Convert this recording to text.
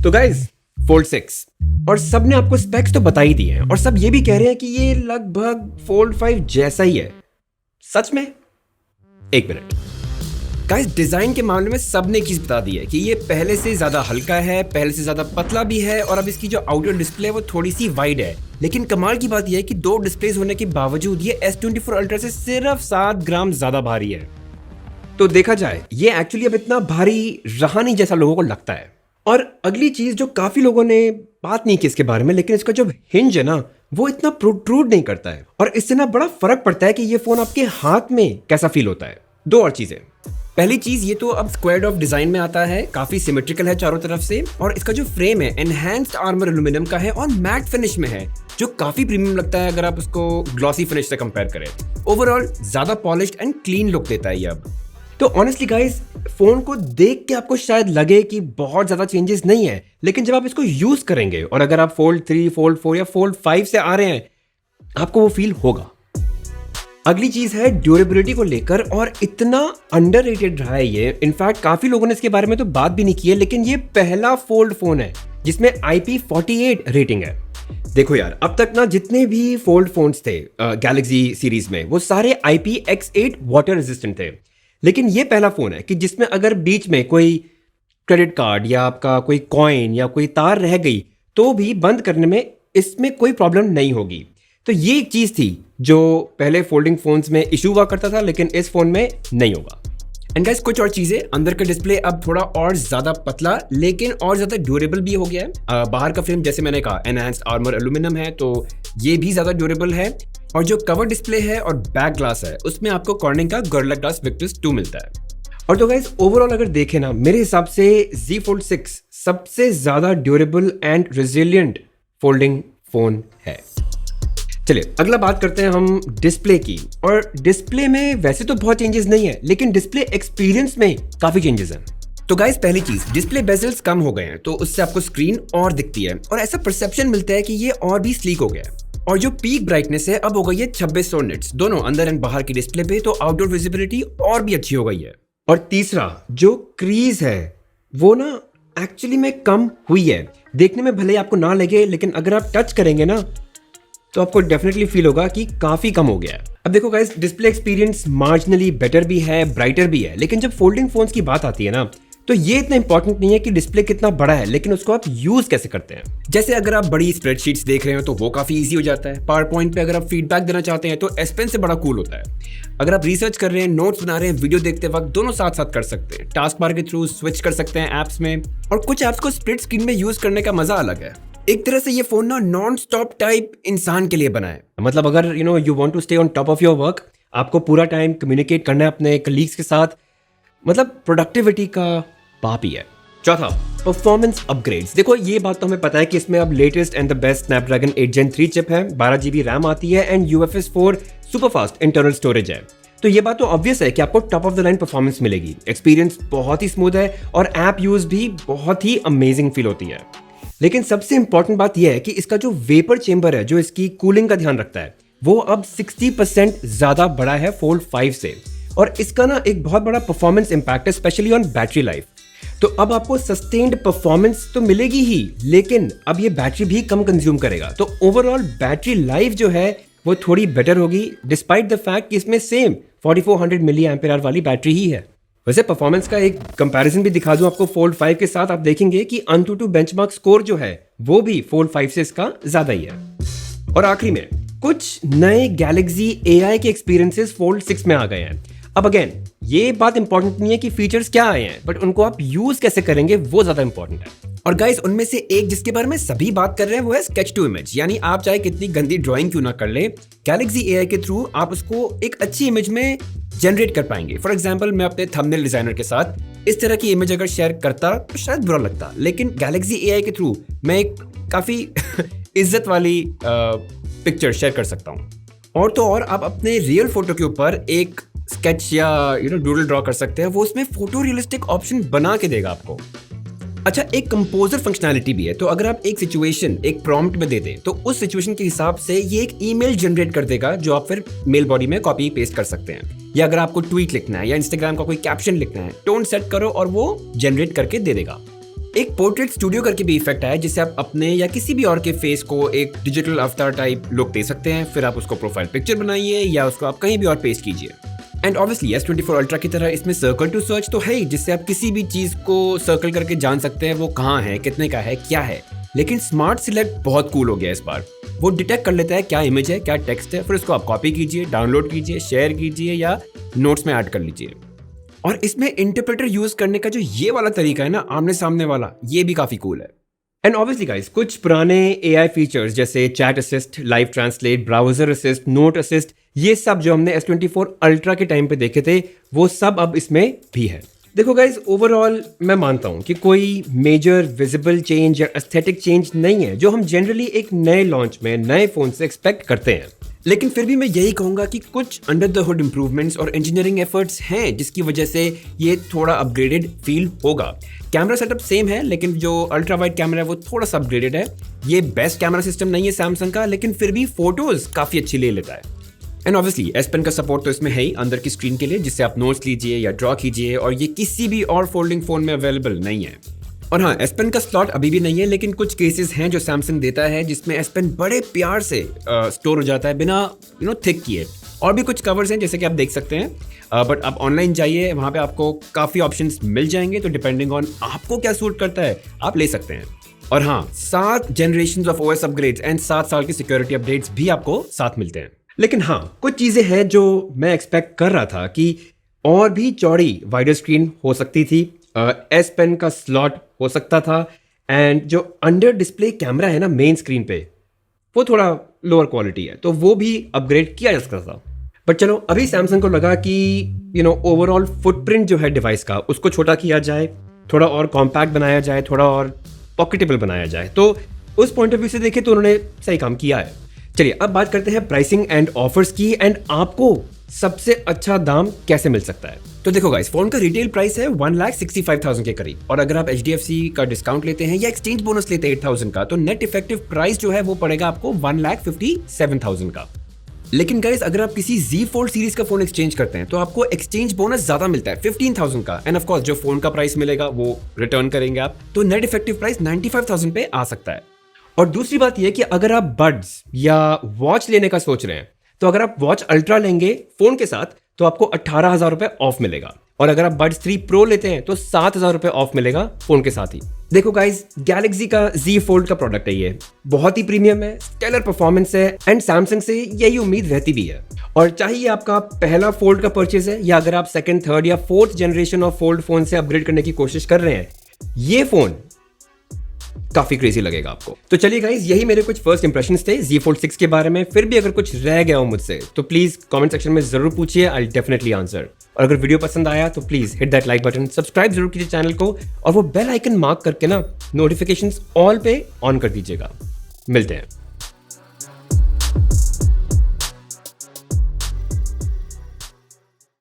तो guys fold 6 और सब ने आपको स्पेक्स तो बता ही दिए हैं और सब ये भी कह रहे हैं कि ये लगभग फोल्ड 5 जैसा ही है। सच में? एक मिनट गाइस, डिजाइन के मामले में सब ने एक चीज बता दी है कि ये पहले से ज्यादा हल्का है, पहले से ज्यादा पतला भी है और अब इसकी जो आउटर डिस्प्ले है वो थोड़ी सी वाइड है। लेकिन कमाल की बात यह है कि दो डिस्प्लेस होने के बावजूद ये S24 अल्ट्रा से सिर्फ 7 ग्राम ज्यादा भारी है। तो देखा जाए ये एक्चुअली अब इतना भारी रहा नहीं जैसा लोगों को लगता है। और अगली चीज जो काफी लोगों ने बात नहीं की इसके बारे में, लेकिन इसका जो हिंज है ना वो इतना प्रोट्रूड नहीं करता है और इससे ना बड़ा फर्क पड़ता है कि ये फोन आपके हाथ में कैसा फील होता है। दो और चीजें, पहली चीज ये तो अब स्क्वायर्ड ऑफ डिजाइन में आता है, काफी सिमेट्रिकल है चारों तरफ से और इसका जो फ्रेम है एनहांस्ड आर्मर एल्यूमिनियम का है और मैट फिनिश में है जो काफी प्रीमियम लगता है अगर आप उसको ग्लॉसी फिनिश से कंपेयर करें। ओवरऑल ज्यादा पॉलिश्ड एंड क्लीन लुक देता है ये अब। तो ऑनेस्टली गाइस, फोन को देख के आपको शायद लगे कि बहुत ज्यादा चेंजेस नहीं है, लेकिन जब आप इसको यूज करेंगे और अगर आप फोल्ड 3, फोल्ड 4 या फोल्ड 5 से आ रहे हैं आपको वो फील होगा। अगली चीज है ड्यूरेबिलिटी को लेकर, और इतना अंडररेटेड रहा है ये। इनफैक्ट काफी लोगों ने इसके बारे में तो बात भी नहीं की है, लेकिन ये पहला फोल्ड फोन है जिसमें IP48 रेटिंग है। देखो यार, अब तक ना जितने भी फोल्ड फोन्स थे गैलेक्सी सीरीज में वो सारे IPX8 वाटर रेजिस्टेंट थे, लेकिन ये पहला फोन है कि जिसमें अगर बीच में कोई क्रेडिट कार्ड या आपका कोई कॉइन या कोई तार रह गई तो भी बंद करने में इसमें कोई प्रॉब्लम नहीं होगी। तो ये एक चीज थी जो पहले फोल्डिंग फोन्स में इशू हुआ करता था, लेकिन इस फोन में नहीं होगा। एंड गाइस, कुछ और चीजें, अंदर का डिस्प्ले अब थोड़ा और ज्यादा पतला लेकिन और ज्यादा ड्यूरेबल भी हो गया है। बाहर का फ्रेम जैसे मैंने कहा एनहांस्ड आर्मर एल्यूमिनियम है तो ये भी ज्यादा ड्यूरेबल है, और जो कवर डिस्प्ले है और बैक ग्लास है उसमें आपको कॉर्निंग का गोरिल्ला ग्लास विक्टस 2 मिलता है। और तो गाइस ओवरऑल अगर देखें ना, मेरे हिसाब से Z Fold 6 सबसे ज्यादा durable and resilient folding phone है। चलिए अगला बात करते हैं हम डिस्प्ले की। और डिस्प्ले में वैसे तो बहुत चेंजेस नहीं है, लेकिन डिस्प्ले एक्सपीरियंस में काफी चेंजेस हैं। तो गाइस, पहली चीज, डिस्प्ले बेजल्स कम हो गए हैं तो उससे आपको स्क्रीन और दिखती है और ऐसा परसेप्शन मिलता है कि ये और भी स्लीक हो गया है। और जो पीक ब्राइटनेस है अब हो गई है 2600 निट्स, दोनों अंदर एंड बाहर की डिस्प्ले पे, तो आउटडोर विजिबिलिटी और भी अच्छी हो गई है। और तीसरा, जो क्रीज है वो ना एक्चुअली में कम हुई है। देखने में भले आपको ना लगे, लेकिन अगर आप टच करेंगे ना तो आपको डेफिनेटली फील होगा कि काफी कम हो गया है। अब देखो guys, display experience marginally better भी है, ब्राइटर भी है, लेकिन जब फोल्डिंग फोन्स की बात आती है ना तो ये इतना इंपॉर्टेंट नहीं है कि डिस्प्ले कितना बड़ा है, लेकिन उसको आप यूज कैसे करते हैं। जैसे अगर आप बड़ी स्प्रेडशीट्स देख रहे हो तो वो काफी इजी हो जाता है। पावर पॉइंट पे अगर आप फीडबैक देना चाहते हैं तो S Pen से बड़ा कूल होता है। अगर आप रिसर्च कर रहे हैं, नोट्स बना रहे हैं, वीडियो देखते वक्त, दोनों साथ साथ कर सकते हैं। टास्क बार के थ्रू स्विच कर सकते हैं एप्स में, और कुछ एप्स को स्प्लिट स्क्रीन में यूज करने का मजा अलग है। एक तरह से ये फोन ना नॉन स्टॉप टाइप इंसान के लिए बना है। मतलब अगर you want to stay on top of your work, आपको पूरा टाइम कम्युनिकेट करना है अपने कलीग्स के साथ, मतलब प्रोडक्टिविटी का बाप ही है। चौथा, परफॉर्मेंस अपग्रेड्स। देखो ये बात तो हमें पता है कि इसमें अब latest and the best Snapdragon 8 Gen 3 chip है, 12GB रैम आती है and UFS 4 super fast internal storage है। तो ये बात तो ऑब्वियस है कि आपको top of the line performance मिलेगी। एक्सपीरियंस बहुत ही स्मूथ है और ऐप यूज भी बहुत ही अमेजिंग फील होती है। लेकिन सबसे इंपॉर्टेंट बात यह है कि इसका जो वेपर चेंबर है, जो इसकी कूलिंग का ध्यान रखता है, वो अब 60% ज्यादा बड़ा है फोल्ड 5 से, और इसका ना एक बहुत बड़ा परफॉर्मेंस इंपैक्ट है, स्पेशली ऑन बैटरी लाइफ। तो अब आपको सस्टेन्ड परफॉर्मेंस तो मिलेगी ही, लेकिन अब ये बैटरी भी कम कंज्यूम करेगा। तो ओवरऑल बैटरी लाइफ जो है वो थोड़ी बेटर होगी, डिस्पाइट द फैक्ट कि इसमें सेम 4400 mAh वाली बैटरी ही है। वैसे परफॉर्मेंस का एक कंपैरिजन भी दिखा दूं आपको फोल्ड 5 के साथ, आप देखेंगे कि AnTuTu बेंचमार्क स्कोर जो है वो भी फोल्ड 5 से इसका ज्यादा ही है। और आखिरी में कुछ नए गैलेक्सी AI के एक्सपीरियंसेस फोल्ड 6 में आ गए हैं। अब अगेन ये बात इंपॉर्टेंट नहीं है कि फीचर्स क्या आए हैं, बट उनको आप यूज कैसे करेंगे वो ज्यादा इंपॉर्टेंट है। और गाइस, उनमें से एक जिसके बारे में सभी बात कर रहे हैं वो है स्केच टू इमेज। यानी आप चाहे कितनी गंदी ड्राइंग क्यों ना कर ले, गैलेक्सी AI के थ्रू आप उसको एक अच्छी इमेज में जनरेट कर पाएंगे। फॉर एग्जाम्पल, मैं अपने थंबनेल डिजाइनर के साथ इस तरह की इमेज अगर शेयर करता तो शायद बुरा लगता, लेकिन गैलेक्सी AI के थ्रू मैं एक काफी इज्जत वाली पिक्चर शेयर कर सकता हूँ। और तो और आप अपने रियल फोटो के ऊपर एक स्केच या डूडल ड्रॉ कर सकते हैं, वो उसमें फोटो रियलिस्टिक ऑप्शन बना के देगा आपको। अच्छा, एक कंपोजर फंक्शनैलिटी भी है, तो अगर आप एक सिचुएशन एक प्रॉम्प्ट में दे दें तो उस सिचुएशन के हिसाब से ये एक ईमेल जनरेट कर देगा जो आप फिर मेल बॉडी में कॉपी पेस्ट कर सकते हैं। या अगर आपको ट्वीट लिखना है या इंस्टाग्राम का कोई कैप्शन लिखना है, टोन सेट करो और वो जनरेट करके दे देगा। एक पोर्ट्रेट स्टूडियो करके भी इफेक्ट आया जिससे आप अपने या किसी भी और के फेस को एक डिजिटल अवतार टाइप लुक दे सकते हैं। फिर आप उसको प्रोफाइल पिक्चर बनाइए या उसको आप कहीं भी और पेस्ट कीजिए। एंड ऑब्वियसली S24 अल्ट्रा की तरह इसमें सर्कल टू सर्च तो है ही, जिससे आप किसी भी चीज को सर्कल करके जान सकते हैं वो कहाँ है, कितने का है, क्या है। लेकिन स्मार्ट सिलेक्ट बहुत कूल हो गया इस बार। वो डिटेक्ट कर लेता है क्या इमेज है, क्या टेक्स्ट है, फिर उसको आप कॉपी कीजिए, डाउनलोड कीजिए, शेयर कीजिए या नोट्स में ऐड कर लीजिए। और इसमें इंटरप्रेटर यूज करने का जो ये वाला तरीका है ना, आमने सामने वाला, ये भी काफी कूल है। एंड ऑब्वियसली गाइस, कुछ पुराने AI फीचर्स जैसे chat assist, live translate, browser assist, note assist, ये सब जो हमने S24 अल्ट्रा के टाइम पे देखे थे वो सब अब इसमें भी है। देखो गाइस, ओवरऑल मैं मानता हूं कि कोई मेजर विजिबल चेंज या एस्थेटिक चेंज नहीं है जो हम जनरली एक नए लॉन्च में नए फोन से एक्सपेक्ट करते हैं। लेकिन फिर भी मैं यही कहूंगा कि कुछ अंडर द हुड इंप्रूवमेंट्स और इंजीनियरिंग एफर्ट्स हैं जिसकी वजह से ये थोड़ा अपग्रेडेड फील होगा। कैमरा सेटअप सेम है लेकिन जो अल्ट्रा वाइड कैमरा है वो थोड़ा सा अपग्रेडेड है। ये बेस्ट कैमरा सिस्टम नहीं है सैमसंग का, लेकिन फिर भी फोटोज काफी अच्छी ले लेता है। एंड ऑब्वियसली S Pen का सपोर्ट तो इसमें है ही अंदर की स्क्रीन के लिए, जिससे आप नोट्स लीजिए या ड्रॉ कीजिए, और ये किसी भी और फोल्डिंग फोन में अवेलेबल नहीं है। और हाँ, S Pen का स्लॉट अभी भी नहीं है, लेकिन कुछ केसेस हैं जो सैमसंग देता है जिसमें S Pen बड़े प्यार से स्टोर हो जाता है बिना थिक किए। और भी कुछ कवर्स हैं जैसे कि आप देख सकते हैं, बट आप ऑनलाइन जाइए, वहाँ पे आपको काफ़ी ऑप्शंस मिल जाएंगे, तो डिपेंडिंग ऑन आपको क्या सूट करता है आप ले सकते हैं। और हाँ, 7 generation of OS upgrades and 7 साल की सिक्योरिटी अपडेट्स भी आपको साथ मिलते हैं। लेकिन हाँ, कुछ चीज़ें हैं जो मैं एक्सपेक्ट कर रहा था कि और भी चौड़ी वाइडर स्क्रीन हो सकती थी, S Pen का स्लॉट हो सकता था, एंड जो अंडर डिस्प्ले कैमरा है ना मेन स्क्रीन पे, वो थोड़ा लोअर क्वालिटी है, तो वो भी अपग्रेड किया जा सकता था। बट चलो, अभी सैमसंग को लगा कि ओवरऑल फुटप्रिंट जो है डिवाइस का उसको छोटा किया जाए, थोड़ा और कॉम्पैक्ट बनाया जाए, थोड़ा और पॉकेटेबल बनाया जाए। तो उस पॉइंट ऑफ व्यू से देखे तो उन्होंने सही काम किया है। चलिए अब बात करते हैं प्राइसिंग एंड ऑफर्स की, एंड आपको सबसे अच्छा दाम कैसे मिल सकता है। तो देखो गाइस, फोन का रिटेल प्राइस है 1,65,000 के करीब, और अगर आप HDFC का डिस्काउंट लेते हैं या एक्सचेंज बोनस लेते हैं 8,000 का, तो नेट इफेक्टिव प्राइस जो है वो पड़ेगा आपको 1,57,000 का। लेकिन गाइस, अगर आप किसी Z Fold सीरीज का फोन एक्सचेंज करते हैं तो आपको एक्सचेंज बोनस ज्यादा मिलता है 15,000 का, एंड ऑफ कोर्स जो फोन का प्राइस मिलेगा वो रिटर्न करेंगे आप, तो नेट इफेक्टिव प्राइस 95,000 पे आ सकता है। और दूसरी बात यह कि अगर आप बड्स या वॉच लेने का सोच रहे हैं, तो अगर आप वॉच अल्ट्रा लेंगे फोन के साथ तो आपको 18,000 रुपए ऑफ मिलेगा, और अगर आप बड्स 3 Pro लेते हैं तो 7,000 रुपए ऑफ मिलेगा फोन के साथ ही। देखो गाइस, गैलेक्सी का Z Fold का प्रोडक्ट है, ये बहुत ही प्रीमियम है, स्टेलर परफॉर्मेंस है, एंड सैमसंग से यही उम्मीद रहती भी है। और चाहे ये आपका पहला फोल्ड का परचेज है या अगर आप सेकंड, थर्ड या fourth generation of fold phone से अपग्रेड करने की कोशिश कर रहे हैं, ये फोन काफी क्रेजी लगेगा आपको। तो चलिए गाइस, यही मेरे कुछ फर्स्ट इंप्रेशंस थे Z Fold 6 के बारे में। फिर भी अगर कुछ रह गया हो मुझसे तो प्लीज कमेंट सेक्शन में जरूर पूछिए, आई विल डेफिनेटली आंसर। और अगर वीडियो पसंद आया तो please hit that like button, subscribe जरूर कीजिए चैनल को, और वो बेल आइकन मार्क करके ना नोटिफिकेशंस ऑल पे ऑन कर दीजिएगा। मिलते हैं।